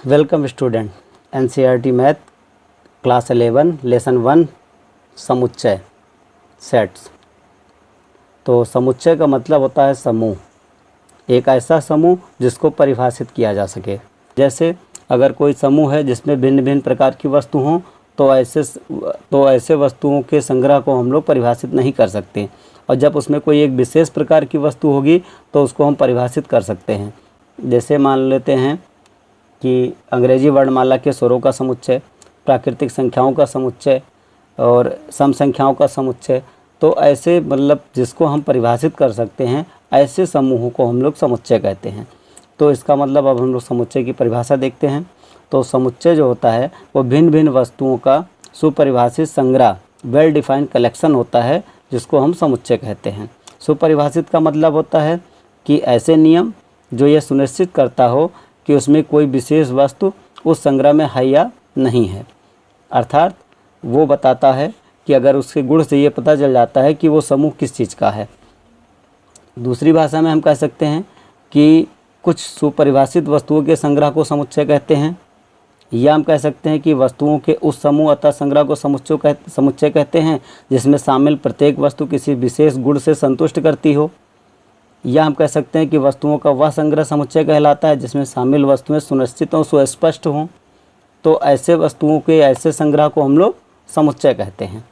Welcome student. NCERT math class 11 lesson 1 समुच्चय sets. तो समुच्चय का मतलब होता है समूह, एक ऐसा समूह जिसको परिभाषित किया जा सके। जैसे अगर कोई समूह है जिसमें भिन्न भिन्न प्रकार की वस्तु हों तो ऐसे वस्तुओं के संग्रह को हम लोग परिभाषित नहीं कर सकते, और जब उसमें कोई एक विशेष प्रकार की वस्तु होगी तो उसको हम परिभाषित कर सकते हैं। जैसे मान लेते हैं कि अंग्रेजी वर्णमाला के स्वरों का समुच्चय, प्राकृतिक संख्याओं का समुच्चय और सम संख्याओं का समुच्चय। तो ऐसे मतलब जिसको हम परिभाषित कर सकते हैं, ऐसे समूहों को हम लोग समुच्चय कहते हैं। तो इसका मतलब अब हम लोग समुच्चय की परिभाषा देखते हैं। तो समुच्चय जो होता है वो भिन्न भिन्न वस्तुओं का सुपरिभाषित संग्रह, वेल डिफाइंड कलेक्शन होता है, जिसको हम समुच्चय कहते हैं। सुपरिभाषित का मतलब होता है कि ऐसे नियम जो ये सुनिश्चित करता हो कि उसमें कोई विशेष वस्तु उस संग्रह में है या नहीं है। अर्थात वो बताता है कि अगर उसके गुण से ये पता चल जाता है कि वो समूह किस चीज़ का है। दूसरी भाषा में हम कह सकते हैं कि कुछ सुपरिभाषित वस्तुओं के संग्रह को समुच्चय कहते हैं, या हम कह सकते हैं कि वस्तुओं के उस समूह अथवा संग्रह को समुच्चय कहते हैं जिसमें शामिल प्रत्येक वस्तु किसी विशेष गुण से संतुष्ट करती हो। या हम कह सकते हैं कि वस्तुओं का वह संग्रह समुच्चय कहलाता है जिसमें शामिल वस्तुएं सुनिश्चित और सुस्पष्ट हों। तो ऐसे वस्तुओं के ऐसे संग्रह को हम लोग समुच्चय कहते हैं।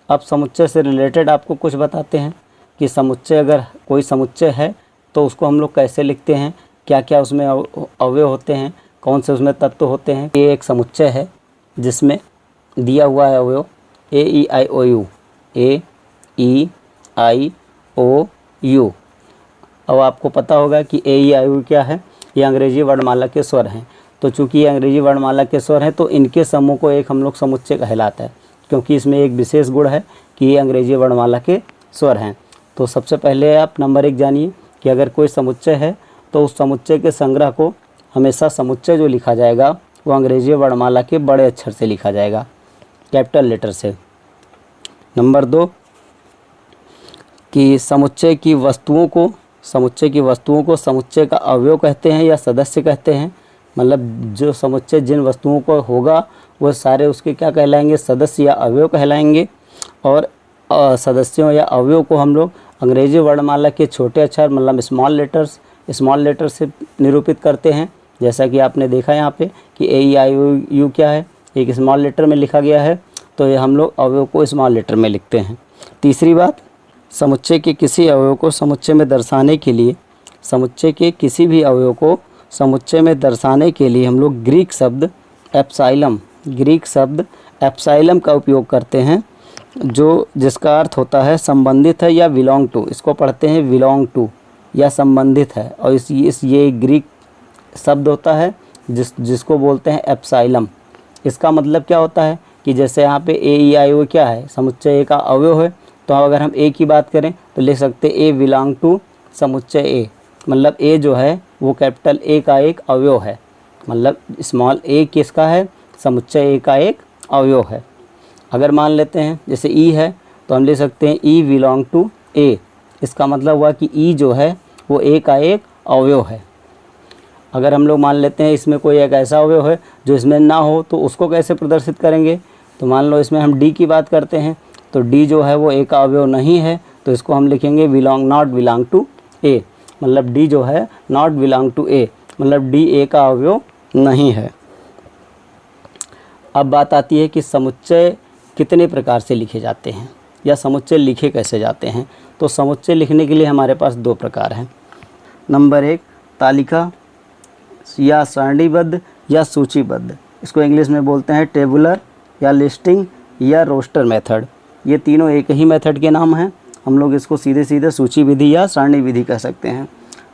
अब समुच्चय से रिलेटेड आपको कुछ बताते हैं कि समुच्चय, अगर कोई समुच्चय है तो उसको हम लोग कैसे लिखते हैं, क्या क्या उसमें अवयव होते हैं, कौन से उसमें तत्व होते हैं। ये एक समुच्चय है जिसमें दिया हुआ है अवयव AEIOU, AEIOU। अब आपको पता होगा कि AEIOU क्या है, ये अंग्रेजी वर्णमाला के स्वर हैं। तो चूंकि ये अंग्रेजी वर्णमाला के स्वर हैं तो इनके समूह को एक हम लोग समुच्चय कहलाता है, क्योंकि इसमें एक विशेष गुण है कि ये अंग्रेजी वर्णमाला के स्वर हैं। तो सबसे पहले आप नंबर 1 जानिए कि अगर कोई समुच्चय है तो उस समुच्चय के संग्रह को हमेशा समुच्चय जो लिखा जाएगा वो अंग्रेजी वर्णमाला के बड़े अक्षर से लिखा जाएगा, कैपिटल लेटर से। नंबर 2 कि समुच्चय की वस्तुओं को समुच्चय का अवयव कहते हैं या सदस्य कहते हैं। मतलब जो समुच्चय जिन वस्तुओं को होगा वो सारे उसके क्या कहलाएंगे, सदस्य या अवयव कहलाएंगे। और सदस्यों या अवयव को हम लोग अंग्रेजी वर्णमाला के छोटे अक्षर मतलब स्मॉल लेटर से निरूपित करते हैं। जैसा कि आपने देखा यहाँ पे कि AEIOU क्या है, एक स्मॉल लेटर में लिखा गया है, तो ये हम लोग अवयव को स्मॉल लेटर में लिखते हैं। तीसरी बात, समुच्चय के किसी अवयव को समुच्चय में दर्शाने के लिए हम लोग ग्रीक शब्द एप्साइलम का उपयोग करते हैं, जिसका अर्थ होता है संबंधित है या बिलोंग टू। इसको पढ़ते हैं बिलोंग टू या संबंधित है। और ये ग्रीक शब्द होता है जिसको बोलते हैं एप्साइलम। इसका मतलब क्या होता है कि जैसे यहाँ पे AEIOU क्या है, समुच्चय का अवयव है, तो अगर हम A की बात करें तो लिख सकते हैं A बिलोंग टू समुच्चय A। मतलब A जो है वो कैपिटल A का एक अवयव है, मतलब स्मॉल a किसका है, समुच्चय A का एक अवयव है। अगर मान लेते हैं जैसे E है तो हम लिख सकते हैं E बिलोंग टू A। इसका मतलब हुआ कि E जो है वो A का एक अवयव है। अगर हम लोग मान लेते हैं इसमें कोई एक ऐसा अवयव है जो इसमें ना हो तो उसको कैसे प्रदर्शित करेंगे। तो मान लो इसमें हम D की बात करते हैं तो D जो है वो A का अवयव नहीं है, तो इसको हम लिखेंगे नॉट बिलोंग टू A। मतलब D जो है नॉट बिलोंग टू A, मतलब D A का अवयव नहीं है। अब बात आती है कि समुच्चय कितने प्रकार से लिखे जाते हैं या समुच्चय लिखे कैसे जाते हैं। तो समुच्चय लिखने के लिए हमारे पास 2 प्रकार हैं। नंबर 1 तालिका या सारणीबद्ध या सूचीबद्ध। इसको इंग्लिश में बोलते हैं टेबुलर या लिस्टिंग या रोस्टर मेथड। ये तीनों एक ही मेथड के नाम हैं। हम लोग इसको सीधे सूची विधि या सारणी विधि कह सकते हैं।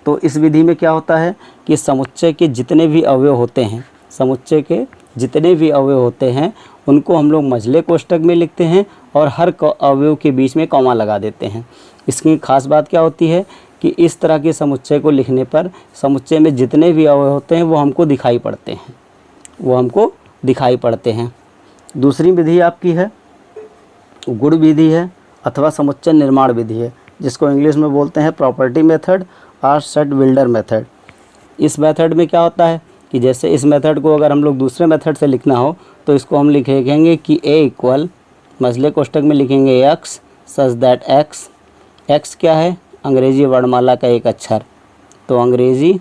तो इस विधि में क्या होता है कि समुच्चय के जितने भी अवयव होते हैं उनको हम लोग मझले कोष्ठक में लिखते हैं और हर अवयव के बीच में कॉमा लगा देते हैं। इसकी खास बात क्या होती है कि इस तरह के समुच्चय को लिखने पर समुच्चय में जितने भी अवयव होते हैं वो हमको दिखाई पड़ते हैं। दूसरी विधि आपकी है गुण विधि है अथवा समुच्चय निर्माण विधि है, जिसको इंग्लिश में बोलते हैं प्रॉपर्टी मेथड और सेट बिल्डर मेथड। इस मेथड में क्या होता है कि जैसे इस मेथड को अगर हम लोग दूसरे मेथड से लिखना हो तो इसको हम लिखेंगे कि a इक्वल मसले कोष्टक में लिखेंगे x सच दैट x क्या है, अंग्रेजी वर्णमाला का एक अक्षर, तो अंग्रेजी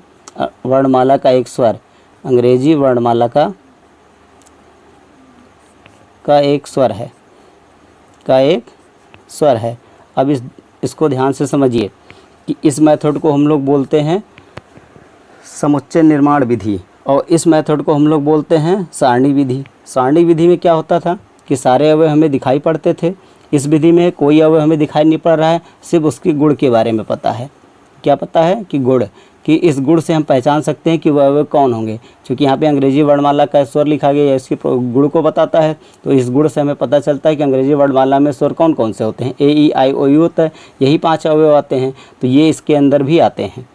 वर्णमाला का एक स्वर, अंग्रेजी वर्णमाला का एक स्वर है। अब इसको ध्यान से समझिए कि इस मेथड को हम लोग बोलते हैं समुच्चय निर्माण विधि और इस मेथड को हम लोग बोलते हैं सारणी विधि। सारणी विधि में क्या होता था कि सारे अवयव हमें दिखाई पड़ते थे। इस विधि में कोई अवयव हमें दिखाई नहीं पड़ रहा है, सिर्फ उसकी गुण के बारे में पता है। क्या पता है कि गुण, कि इस गुण से हम पहचान सकते हैं कि वह अवयव कौन होंगे। क्योंकि यहाँ पे अंग्रेजी वर्णमाला का स्वर लिखा गया है, इसके गुण को बताता है, तो इस गुण से हमें पता चलता है कि अंग्रेजी वर्णमाला में स्वर कौन कौन से होते हैं। ए ई आई ओ यू होता है, यही 5 अवयव आते हैं, तो ये इसके अंदर भी आते हैं।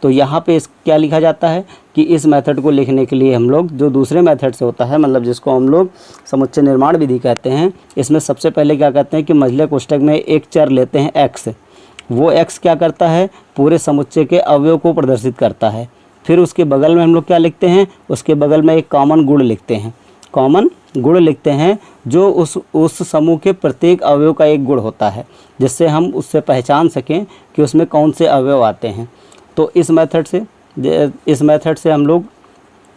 तो यहाँ पे क्या लिखा जाता है कि इस मेथड को लिखने के लिए हम लोग जो दूसरे मेथड से होता है, मतलब जिसको हम लोग समुच्चय निर्माण विधि कहते हैं, इसमें सबसे पहले क्या कहते हैं कि मझले कोष्ठक में एक चर लेते हैं x। वो x क्या करता है, पूरे समुच्चय के अवयव को प्रदर्शित करता है। फिर उसके बगल में हम लोग क्या लिखते हैं, उसके बगल में एक कॉमन गुण लिखते हैं, कॉमन गुण लिखते हैं जो उस समूह के प्रत्येक अवयव का एक गुण होता है, जिससे हम उससे पहचान सकें कि उसमें कौन से अवयव आते हैं। तो इस मेथड से हम लोग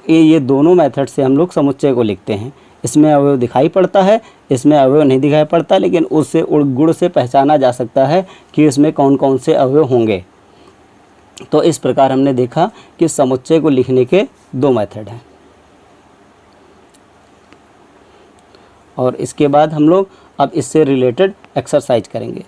ये दोनों मेथड से हम लोग समुच्चय को लिखते हैं। इसमें अवयव दिखाई पड़ता है, इसमें अवयव नहीं दिखाई पड़ता, लेकिन उससे गुण से पहचाना जा सकता है कि इसमें कौन कौन से अवयव होंगे। तो इस प्रकार हमने देखा कि समुच्चय को लिखने के 2 मेथड हैं। और इसके बाद हम लोग अब इससे रिलेटेड एक्सरसाइज करेंगे।